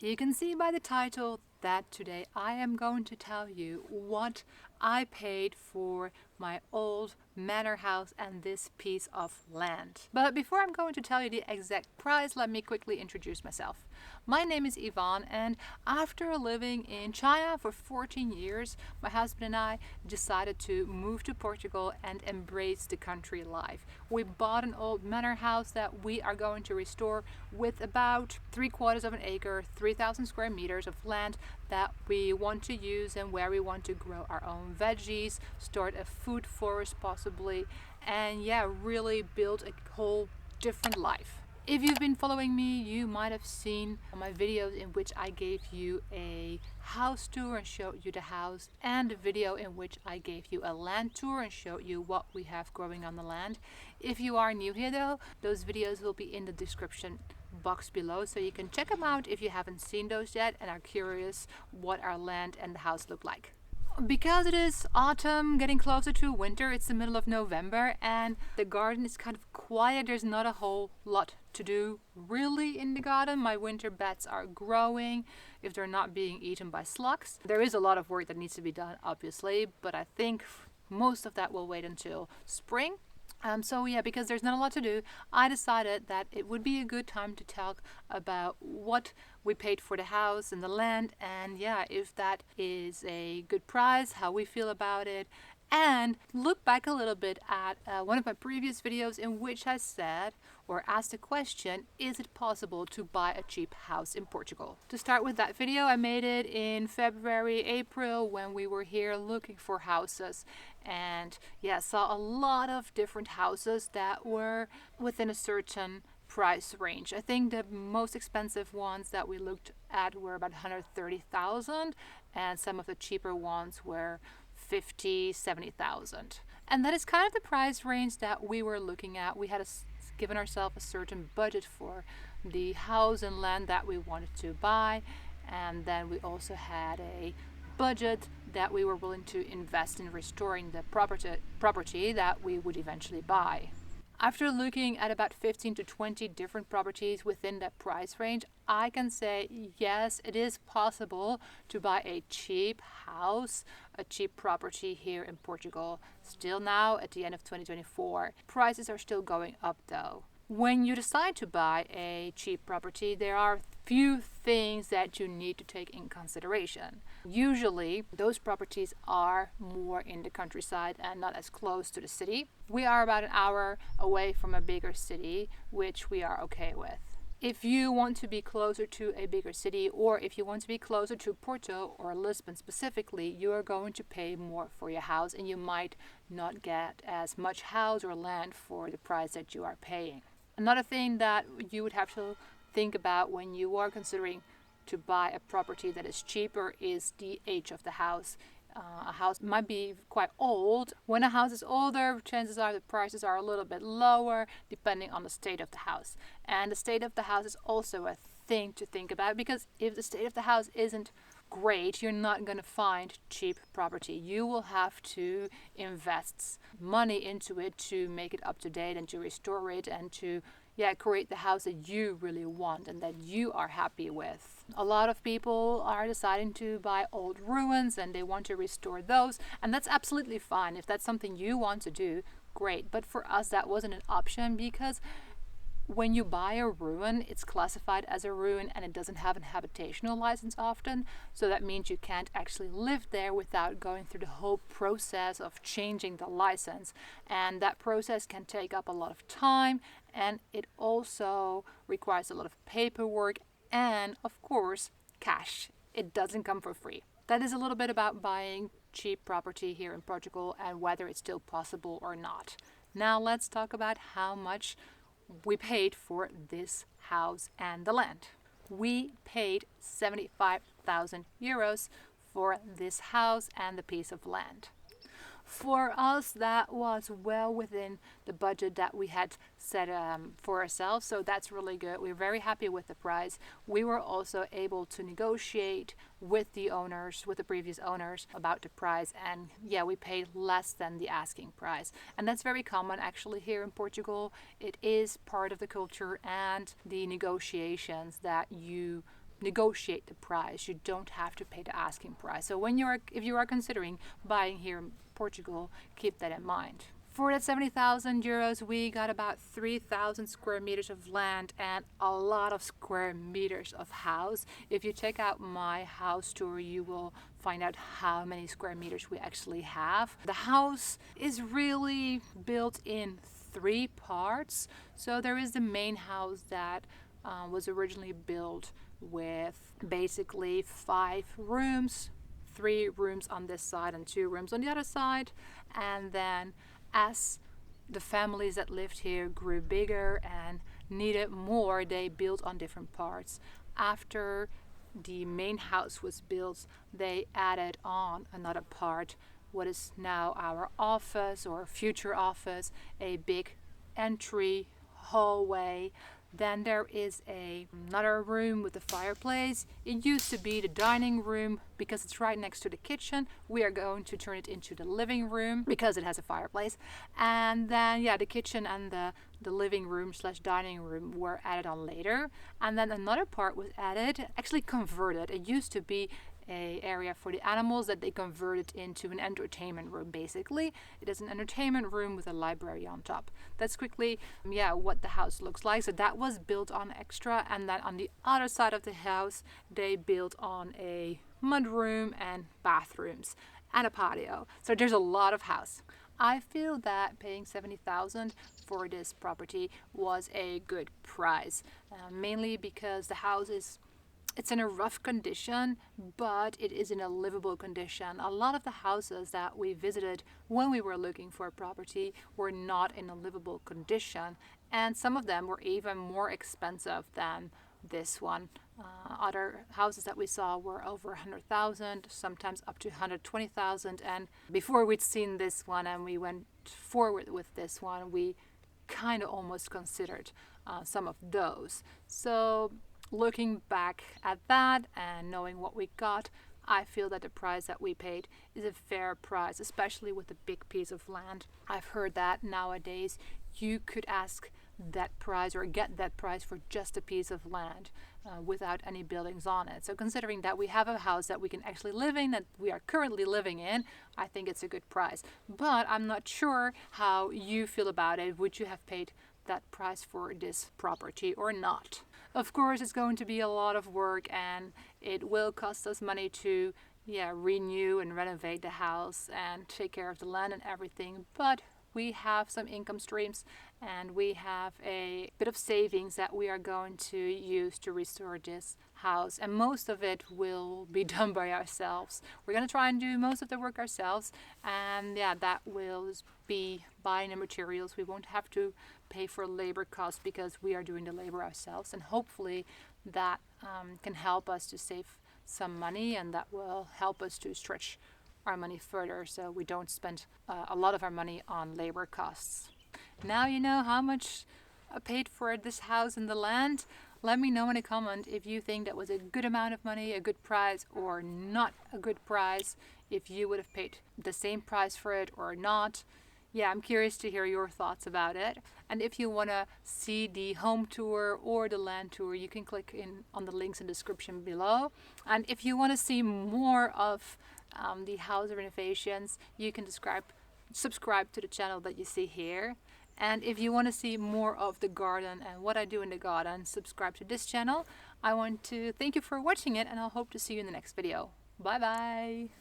You can see by the title that today I am going to tell you what I paid for my old manor house and this piece of land. But before I'm going to tell you the exact price, let me quickly introduce myself. My name is Yvonne, and after living in China for 14 years, my husband and I decided to move to Portugal and embrace the country life. We bought an old manor house that we are going to restore with about 3/4 of an acre, 3,000 square meters of land that we want to use and where we want to grow our own veggies, start a food forest possibly, and really build a whole different life. If you've been following me, you might have seen my videos in which I gave you a house tour and showed you the house, and a video in which I gave you a land tour and showed you what we have growing on the land. If you are new here though, those videos will be in the description box below, so you can check them out if you haven't seen those yet and are curious what our land and the house look like. Because it is autumn, getting closer to winter, it's the middle of November and the garden is kind of quiet. There's not a whole lot to do really in the garden. My winter beds are growing if they're not being eaten by slugs. There is a lot of work that needs to be done, obviously, but I think most of that will wait until spring. Because there's not a lot to do, I decided that it would be a good time to talk about what we paid for the house and the land, and if that is a good price, how we feel about it, and look back a little bit at one of my previous videos in which I said or asked the question, is it possible to buy a cheap house in Portugal? To start with that video, I made it in February, April when we were here looking for houses, and saw a lot of different houses that were within a certain price range. I think the most expensive ones that we looked at were about 130,000 and some of the cheaper ones were 50, 70,000. And that is kind of the price range that we were looking at. We had given ourselves a certain budget for the house and land that we wanted to buy, and then we also had a budget that we were willing to invest in restoring the property that we would eventually buy. After looking at about 15 to 20 different properties within that price range, I can say yes, it is possible to buy a cheap house, a cheap property here in Portugal. Still now at the end of 2024. Prices are still going up though. When you decide to buy a cheap property, there are few things that you need to take in consideration. Usually, those properties are more in the countryside and not as close to the city. We are about an hour away from a bigger city, which we are okay with. If you want to be closer to a bigger city, or if you want to be closer to Porto or Lisbon specifically, you are going to pay more for your house and you might not get as much house or land for the price that you are paying. Another thing that you would have to think about when you are considering to buy a property that is cheaper is the age of the house. A house might be quite old. When a house is older, chances are the prices are a little bit lower depending on the state of the house. And the state of the house is also a thing to think about, because if the state of the house isn't great, you're not going to find cheap property. You will have to invest money into it to make it up to date and to restore it and to create the house that you really want and that you are happy with. A lot of people are deciding to buy old ruins and they want to restore those, and that's absolutely fine. If that's something you want to do, great. But for us, that wasn't an option, because when you buy a ruin, it's classified as a ruin and it doesn't have an habitational license often. So that means you can't actually live there without going through the whole process of changing the license. And that process can take up a lot of time, and it also requires a lot of paperwork and, of course, cash. It doesn't come for free. That is a little bit about buying cheap property here in Portugal and whether it's still possible or not. Now let's talk about how much we paid for this house and the land. We paid 75,000 euros for this house and the piece of land. For us, that was well within the budget that we had set for ourselves, so that's really good. We're very happy with the price. We were also able to negotiate with the owners, with the previous owners, about the price, and we paid less than the asking price. And that's very common actually here in Portugal. It is part of the culture and the negotiations that you negotiate the price. You don't have to pay the asking price. So if you are considering buying here in Portugal, keep that in mind. For that 70,000 euros, we got about 3,000 square meters of land and a lot of square meters of house. If you check out my house tour, you will find out how many square meters we actually have. The house is really built in 3 parts. So there is the main house that was originally built with basically 5 rooms, 3 rooms on this side and 2 rooms on the other side. And then as the families that lived here grew bigger and needed more, they built on different parts. After the main house was built, they added on another part, what is now our office or future office, a big entry hallway. Then there is another room with a fireplace. It used to be the dining room because it's right next to the kitchen. We are going to turn it into the living room because it has a fireplace. And then the kitchen and the living room / dining room were added on later. And then another part was added, actually converted. It used to be a area for the animals that they converted into an entertainment room. Basically, it is an entertainment room with a library on top. That's quickly what the house looks like. So that was built on extra, and then on the other side of the house they built on a mudroom and bathrooms and a patio. So there's a lot of house. I feel that paying 70,000 for this property was a good price, mainly because the house it's in a rough condition, but it is in a livable condition. A lot of the houses that we visited when we were looking for a property were not in a livable condition, and some of them were even more expensive than this one. Other houses that we saw were over 100,000, sometimes up to 120,000. And before we'd seen this one and we went forward with this one, we kind of almost considered some of those. So looking back at that and knowing what we got, I feel that the price that we paid is a fair price, especially with a big piece of land. I've heard that nowadays you could ask that price or get that price for just a piece of land without any buildings on it. So considering that we have a house that we can actually live in, that we are currently living in, I think it's a good price. But I'm not sure how you feel about it. Would you have paid that price for this property or not? Of course, it's going to be a lot of work and it will cost us money to renew and renovate the house and take care of the land and everything, but we have some income streams and we have a bit of savings that we are going to use to restore this house, and most of it will be done by ourselves. We're going to try and do most of the work ourselves, and that will be buying the materials. We won't have to pay for labor costs because we are doing the labor ourselves, and hopefully that can help us to save some money, and that will help us to stretch our money further so we don't spend a lot of our money on labor costs. Now you know how much I paid for this house and the land. Let me know in a comment if you think that was a good amount of money, a good price, or not a good price, if you would have paid the same price for it or not. I'm curious to hear your thoughts about it. And if you want to see the home tour or the land tour, you can click on the links in the description below. And if you want to see more of the house renovations, you can subscribe to the channel that you see here. And if you want to see more of the garden and what I do in the garden, subscribe to this channel. I want to thank you for watching it, and I'll hope to see you in the next video. Bye bye!